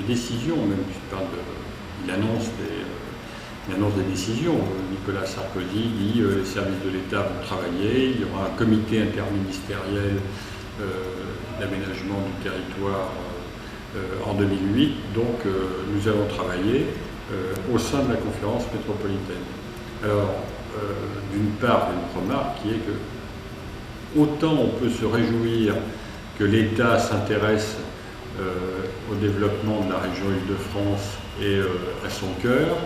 décisions, même je parle il annonce des décisions. Nicolas Sarkozy dit les services de l'État vont travailler, il y aura un comité interministériel d'aménagement du territoire en 2008, donc nous allons travailler au sein de la conférence métropolitaine. Alors, d'une part, une remarque qui est que autant on peut se réjouir que l'État s'intéresse au développement de la région Île-de-France et à son cœur,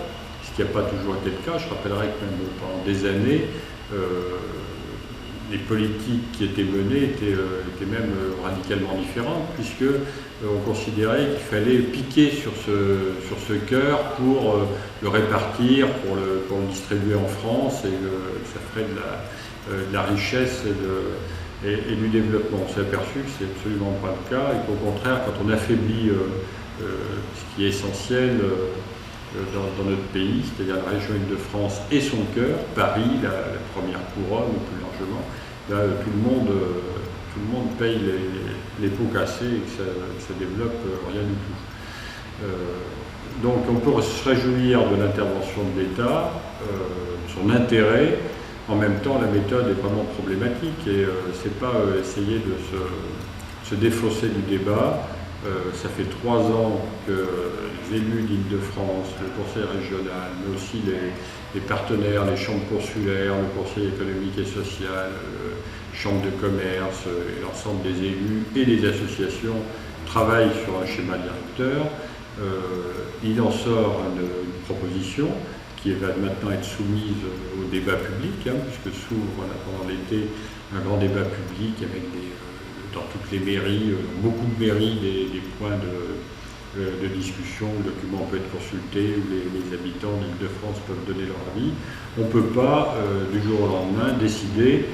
ce qui n'a pas toujours été le cas. Je rappellerai que même pendant des années, les politiques qui étaient menées étaient même radicalement différentes, puisque on considérait qu'il fallait piquer sur ce cœur pour le répartir, pour le distribuer en France, et que ça ferait de la richesse et du développement. On s'est aperçu que ce n'est absolument pas le cas, et qu'au contraire, quand on affaiblit ce qui est essentiel dans notre pays, c'est-à-dire la région Île-de-France et son cœur, Paris, la première couronne, ou plus largement, là, tout le monde paye les pots cassés et que ça développe rien du tout. Donc on peut se réjouir de l'intervention de l'État, son intérêt. En même temps, la méthode est vraiment problématique et c'est pas essayer de se défausser du débat. Ça fait 3 ans que les élus d'Île-de-France, le Conseil régional, mais aussi les partenaires, les chambres consulaires, le Conseil économique et social, chambres de commerce et l'ensemble des élus et des associations travaillent sur un schéma directeur. Il en sort une proposition qui va maintenant être soumise au débat public, puisque s'ouvre pendant l'été un grand débat public avec dans toutes les mairies, beaucoup de mairies, des points de discussion, le document peut être consulté, où les habitants d'Île-de-France peuvent donner leur avis. On ne peut pas, du jour au lendemain, décider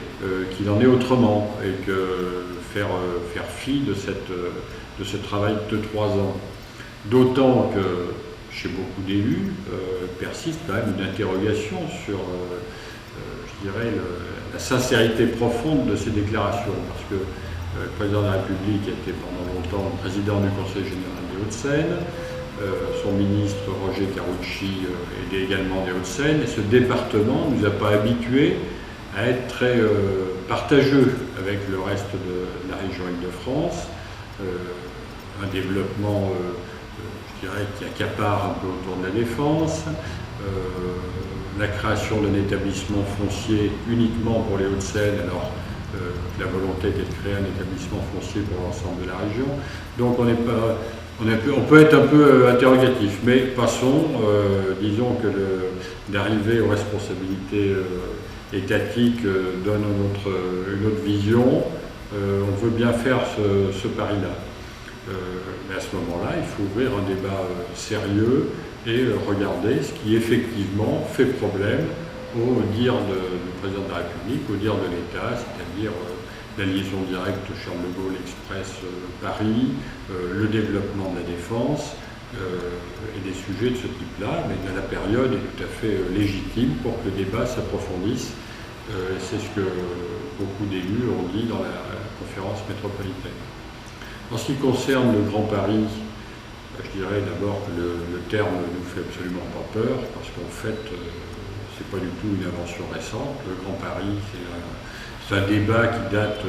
qu'il en est autrement et que faire fi de ce travail de 3 ans. D'autant que chez beaucoup d'élus, persiste quand même une interrogation sur, je dirais, la sincérité profonde de ces déclarations. Parce que le président de la République a été pendant longtemps le président du Conseil général des Hauts-de-Seine, son ministre Roger Carucci est également des Hauts-de-Seine, et ce département ne nous a pas habitués à être très partageux avec le reste de la région Île-de-France. Un développement je dirais, qui accapare un peu autour de la défense, la création d'un établissement foncier uniquement pour les Hauts-de-Seine, alors la volonté était de créer un établissement foncier pour l'ensemble de la région. Donc on peut être un peu interrogatif, mais passons, disons que d'arriver aux responsabilités étatiques donne une autre vision. On veut bien faire ce pari-là. Mais à ce moment-là, il faut ouvrir un débat sérieux et regarder ce qui effectivement fait problème au dire du président de la République, au dire de l'État, c'est-à-dire la liaison directe Charles de Gaulle Express Paris, le développement de la défense et des sujets de ce type-là. Mais la période est tout à fait légitime pour que le débat s'approfondisse. C'est ce que beaucoup d'élus ont dit dans la conférence métropolitaine. En ce qui concerne le Grand Paris, je dirais d'abord que le terme ne nous fait absolument pas peur, parce qu'en fait, c'est pas du tout une invention récente. Le Grand Paris, c'est un débat qui date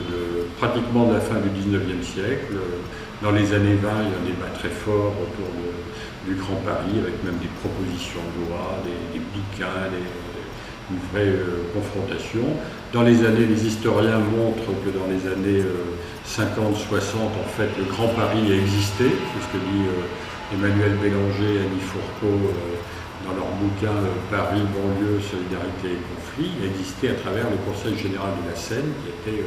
pratiquement de la fin du 19e siècle. Dans les années 20, il y a un débat très fort autour du Grand Paris, avec même des propositions de loi, des bouquins, une vraie confrontation. Dans les historiens montrent que dans les années 50-60, en fait, le Grand Paris a existé. C'est ce que dit Emmanuel Bélanger et Annie Fourcault dans leur bouquin Paris, banlieue, solidarité et conflit. Il a existé à travers le Conseil général de la Seine, qui a été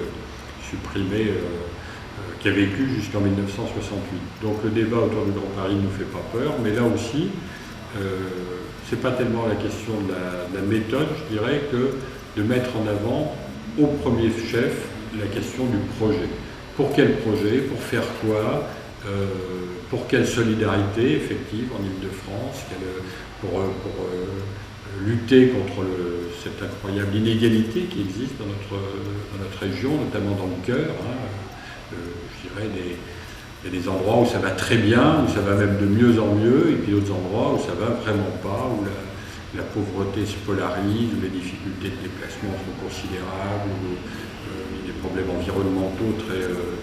supprimé, qui a vécu jusqu'en 1968. Donc le débat autour du Grand Paris ne nous fait pas peur, mais là aussi, c'est pas tellement la question de la méthode, je dirais, que de mettre en avant au premier chef la question du projet. Pour quel projet? Pour faire quoi? Pour quelle solidarité effective en Île-de-France? Pour lutter contre cette incroyable inégalité qui existe dans notre région, notamment dans le cœur, je dirais Il y a des endroits où ça va très bien, où ça va même de mieux en mieux, et puis d'autres endroits où ça va vraiment pas, où la pauvreté se polarise, où les difficultés de déplacement sont considérables, où il y a des problèmes environnementaux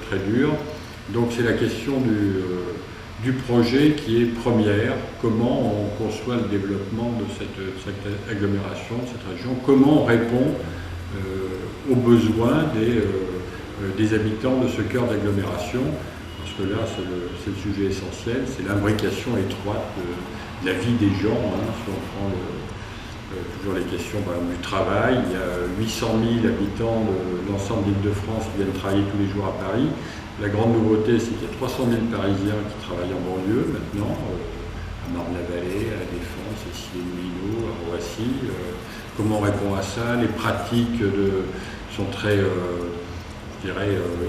très durs. Donc c'est la question du projet qui est première, comment on conçoit le développement de cette agglomération, de cette région, comment on répond aux besoins des habitants de ce cœur d'agglomération. Parce que là, c'est le sujet essentiel, c'est l'imbrication étroite de la vie des gens. Si on prend toujours les questions du travail, il y a 800 000 habitants de l'ensemble d'Île-de-France qui viennent travailler tous les jours à Paris. La grande nouveauté, c'est qu'il y a 300 000 Parisiens qui travaillent en banlieue maintenant, à Marne-la-Vallée, à la Défense, à Issy-les-Moulineaux, à Roissy. Comment on répond à ça? Les pratiques sont très...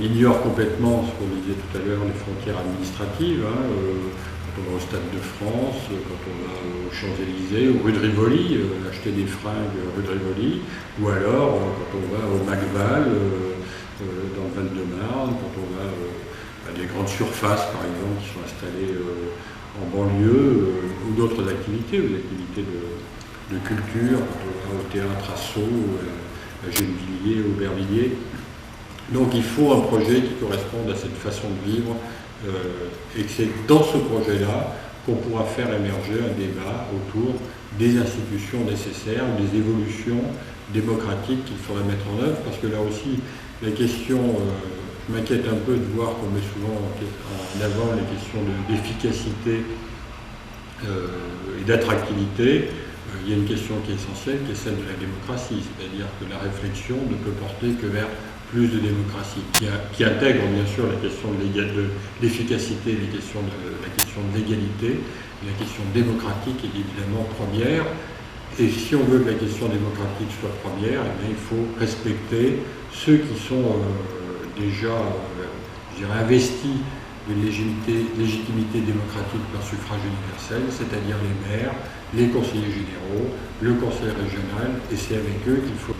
ignore complètement ce qu'on disait tout à l'heure, les frontières administratives. Quand on va au Stade de France, quand on va aux Champs-Élysées, ou rue de Rivoli, acheter des fringues rue de Rivoli, ou alors quand on va au Macval, dans le Val-de-Marne, quand on va à des grandes surfaces, par exemple, qui sont installées en banlieue, ou d'autres activités, ou des activités de culture, quand on va au théâtre à Sceaux, à Gennevilliers, au Aubervilliers. Donc il faut un projet qui corresponde à cette façon de vivre et que c'est dans ce projet-là qu'on pourra faire émerger un débat autour des institutions nécessaires, des évolutions démocratiques qu'il faudrait mettre en œuvre, parce que là aussi la question, je m'inquiète un peu de voir qu'on met souvent en avant les questions d'efficacité et d'attractivité. Il y a une question qui est essentielle, qui est celle de la démocratie, c'est-à-dire que la réflexion ne peut porter que vers plus de démocratie, qui intègre bien sûr la question de l'efficacité, la question de l'égalité. La question démocratique est évidemment première. Et si on veut que la question démocratique soit première, eh bien, il faut respecter ceux qui sont déjà investis d'une légitimité démocratique par suffrage universel, c'est-à-dire les maires, les conseillers généraux, le conseil régional, et c'est avec eux qu'il faut